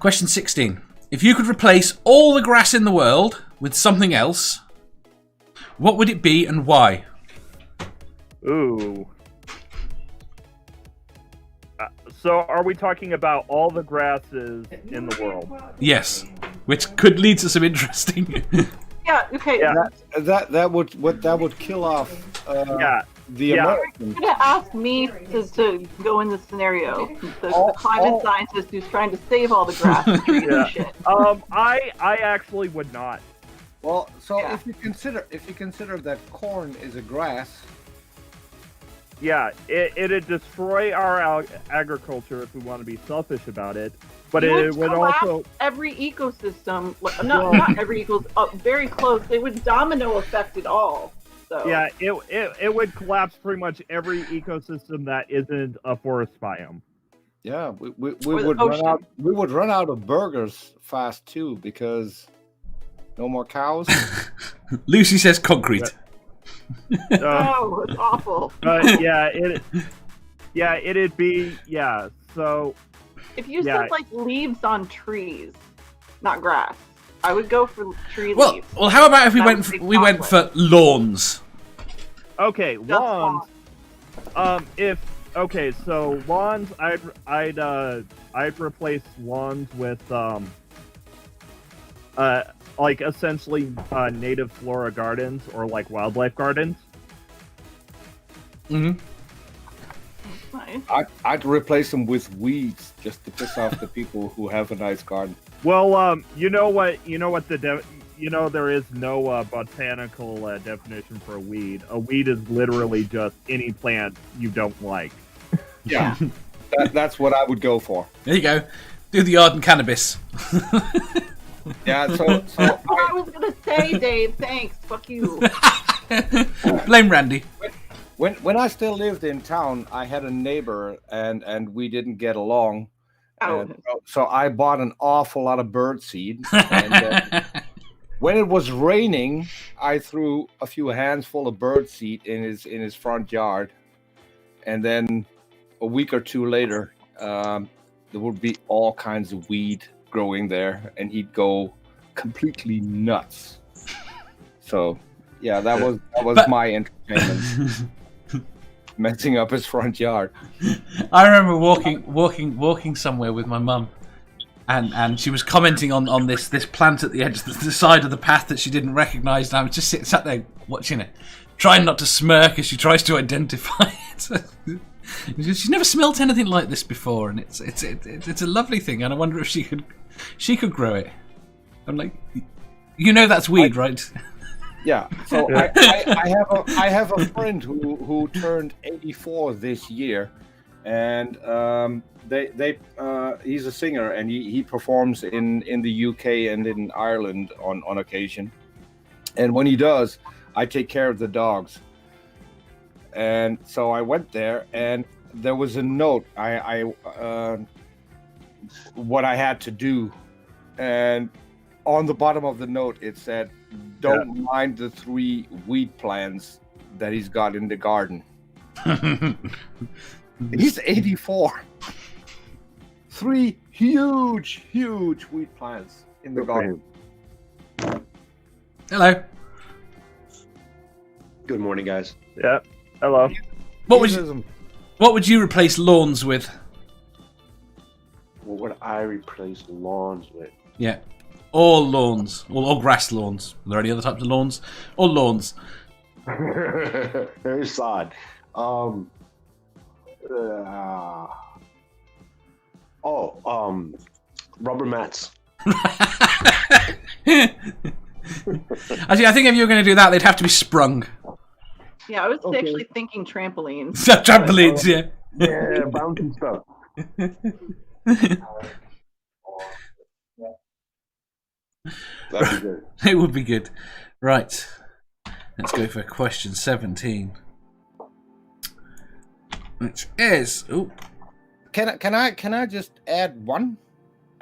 Question 16. If you could replace all the grass in the world with something else, what would it be and why? Ooh. So are we talking about all the grasses in the world? Yes, which could lead to some interesting. Yeah. Okay. Yeah. That would kill off. The American. You could have asked me to go in this scenario. The climate scientist who's trying to save all the grass and trees and shit. I actually would not. Well, so if you consider that corn is a grass. Yeah, it'd destroy our agriculture if we want to be selfish about it. But it would also every ecosystem. Not every ecosystem. Very close. They would domino affect it all. So. Yeah, it would collapse pretty much every ecosystem that isn't a forest biome. Yeah, we would run out. We would run out of burgers fast too because no more cows. Lucy says concrete. Oh, it's awful. But it'd be So if you said like leaves on trees, not grass, I would go for tree Well, leaves. well, how about if we went for lawns? Okay, lawns. So lawns, I'd replace lawns with like essentially native flora gardens or like wildlife gardens. Mm-hmm. Nice. I'd replace them with weeds just to piss off the people who have a nice garden. Well, you know what there is no botanical definition for a weed. A weed is literally just any plant you don't like. Yeah, that's what I would go for. There you go. Do the ardent cannabis. Yeah, so That's what I was gonna say, Dave. Thanks. Fuck you. Blame Randy. When I still lived in town, I had a neighbor and we didn't get along. And so I bought an awful lot of bird seed. And when it was raining, I threw a few handfuls of bird seed in his front yard. And then a week or two later, there would be all kinds of weed growing there, and he'd go completely nuts. So, yeah, that was my entertainment. Messing up his front yard. I remember walking somewhere with my mum, and she was commenting on this plant at the edge, the side of the path that she didn't recognise, and I was just sat there watching it, trying not to smirk as she tries to identify it. She's never smelt anything like this before, and it's a lovely thing, and I wonder if she could grow it. I'm like, that's weed, right? Yeah. So I have a friend who turned 84 this year, and he's a singer, and he performs in the UK and in Ireland on occasion. And when he does, I take care of the dogs. And so I went there, and there was a note what I had to do, and on the bottom of the note it said, "Don't mind the 3 weed plants that he's got in the garden." He's 84. 3 huge weed plants in the garden. Hello. Good morning, guys. Yeah. Hello. What would you replace lawns with? What would I replace lawns with? Yeah. All lawns. All grass lawns. Are there any other types of lawns? All lawns. Very sod. Rubber mats. Actually, I think if you were going to do that, they'd have to be sprung. Yeah, I was actually thinking trampolines. Trampolines, yeah. Yeah, bouncing stuff. That'd be good. It would be good. Right. Let's go for question 17. Which is... Ooh. Can I just add one?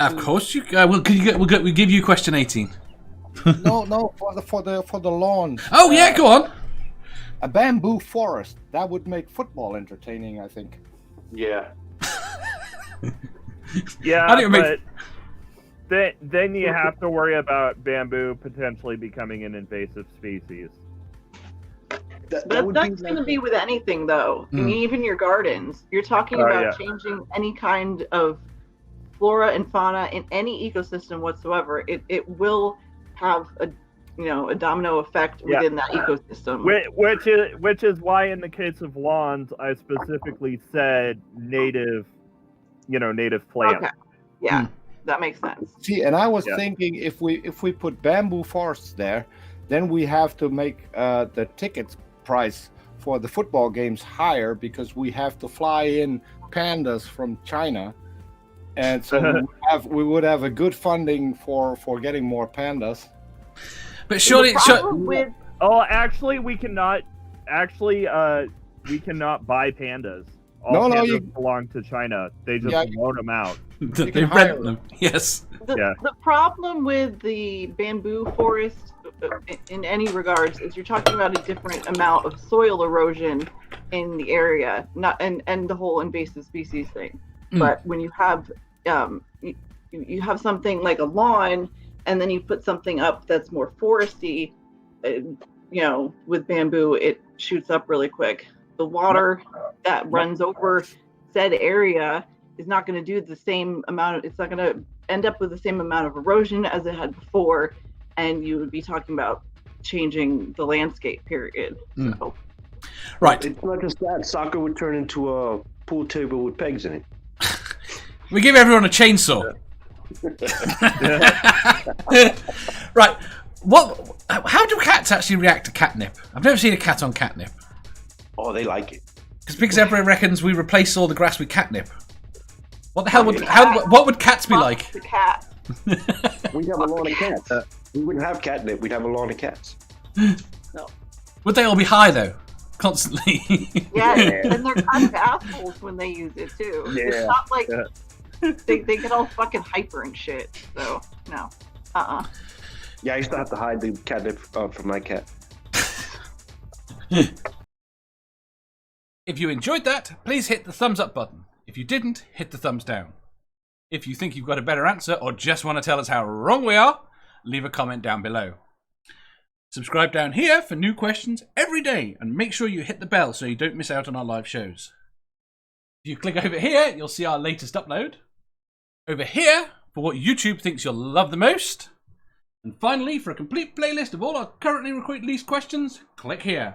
Of course you can. We'll give you question 18. No, for the lawn. Oh, yeah, go on. A bamboo forest. That would make football entertaining, I think. Yeah. Yeah, How do you but then you have to worry about bamboo potentially becoming an invasive species. That's going to be with anything, though. I mean, even your gardens. You're talking about changing any kind of flora and fauna in any ecosystem whatsoever. It will have a domino effect within that ecosystem. Which is why in the case of lawns, I specifically said native plants. Okay. Yeah, that makes sense. See, and I was thinking if we put bamboo forests there, then we have to make the tickets price for the football games higher because we have to fly in pandas from China, and so we would have a good funding for getting more pandas. But surely, actually, we cannot. Actually, we cannot buy pandas. All pandas belong to China. They just loan them out. They rent them. Yes. The problem with the bamboo forest, in any regards, is you're talking about a different amount of soil erosion in the area, and the whole invasive species thing. But when you have you have something like a lawn, and then you put something up that's more foresty, with bamboo, it shoots up really quick. The water that runs over said area is not going to do the same amount. It's not going to end up with the same amount of erosion as it had before, and you would be talking about changing the landscape. Period. So. Right. It's not just that. Soccer would turn into a pool table with pegs in it. We give everyone a chainsaw. Right. How do cats actually react to catnip? I've never seen a cat on catnip. Oh, they like it. Because everybody reckons we replace all the grass with catnip. What the hell what would cats be like? The cat. We'd have a lawn of cats. We wouldn't have catnip. We'd have a lawn of cats. No. Would they all be high though? Constantly. Yeah, and they're kind of assholes when they use it too. Yeah. It's not like they get all fucking hyper and shit. So no. Yeah, I used to have to hide the catnip from my cat. If you enjoyed that, please hit the thumbs up button. If you didn't, hit the thumbs down. If you think you've got a better answer or just want to tell us how wrong we are, leave a comment down below. Subscribe down here for new questions every day and make sure you hit the bell so you don't miss out on our live shows. If you click over here, you'll see our latest upload. Over here, for what YouTube thinks you'll love the most. And finally, for a complete playlist of all our currently released questions, click here.